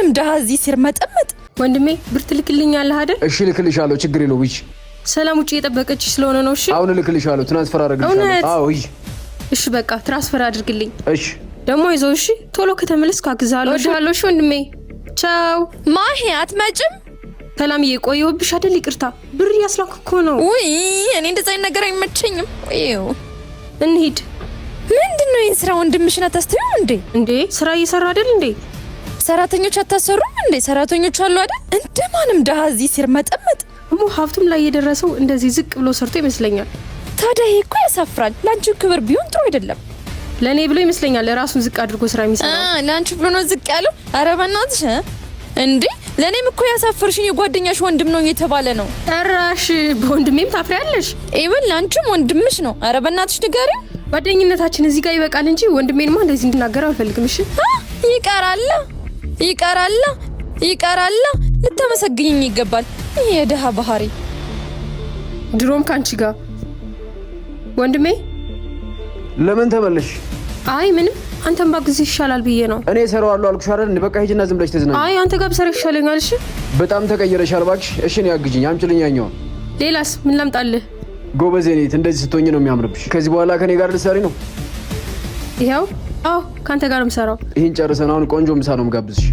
እንደማንም ደሃ እዚህ ሲርመጠመጥ ወንድሜ ብር ትልክልኛለህ አይደል? እሺ ልክልሻለሁ፣ ችግር የለውም። እሺ ሰላም ውጪ የጠበቀች ስለሆነ ነው። እሺ አሁን ልክልሻለሁ፣ ትራንስፈር አድርግልሻለሁ። አዎ እሺ በቃ ትራንስፈር አድርግልኝ። እሺ ደግሞ ይዘው እሺ ቶሎ ከተመለስኩ አግዛለሁ። እሺ ወንድሜ ቻው። ማሂ አትመጭም? ሰላምዬ ቆየሁብሽ አይደል? ይቅርታ ብር ያስላኩ እኮ ነው። ውይ እኔ እንደዛ ነገር አይመቸኝም። ይው እንሂድ። ምንድነው ይሄን ስራ ወንድምሽን አታስተውም እንዴ? ስራ እየሰራ አይደል እንዴ? ሰራተኞች አታሰሩም እንዴ? ሰራተኞች አሉ አይደል? እንደማንም ደሃ እዚህ ሲርመጠመጥ እሙ ሀብቱም ላይ የደረሰው እንደዚህ ዝቅ ብሎ ሰርቶ ይመስለኛል። ታዲያ ይሄ እኮ ያሳፍራል። ላንቺ ክብር ቢሆን ጥሩ አይደለም። ለኔ ብሎ ይመስለኛል ራሱን ዝቅ አድርጎ ስራ የሚሰራው። ላንቺ ብሎ ነው ዝቅ ያለው? ኧረ በእናትሽ እንዴ! ለኔም እኮ ያሳፍርሽኝ የጓደኛሽ ወንድም ነው እየተባለ ነው። ጭራሽ በወንድሜም ታፍሪያለሽ? ኢቭን ላንቺም ወንድምሽ ነው። ኧረ በእናትሽ ንገሪው። ጓደኝነታችን እዚህ ጋር ይበቃል እንጂ ወንድሜንማ እንደዚህ እንድናገር አልፈልግም። እሺ ይቀራል። ልታመሰግኝኝ ይገባል። ይሄ የደሃ ባህሪ ድሮም ካንቺ ጋር ወንድሜ። ለምን ተመለሽ? አይ ምንም አንተም ባግዝ ይሻላል ብዬ ነው። እኔ እሰራዋለሁ አልኩሽ አይደል? በቃ ሂጂና ዝም ብለሽ ተዝናኝ። አይ አንተ ጋር ብሰራ ይሻለኛል። እሺ በጣም ተቀየረሻል እባክሽ። እሺ ነው ያግጂኝ፣ አምጪልኝ ያኛውን። ሌላስ ምን ላምጣልህ? ጎበዝ ነኝ። እንደዚህ ስትሆኚ ነው የሚያምርብሽ። ከዚህ በኋላ ከኔ ጋር ልትሰሪ ነው? ይሄው። አዎ ካንተ ጋር ምሰራው። ይሄን ጨርሰን አሁን ቆንጆ ምሳ ነው የምጋብዝሽ።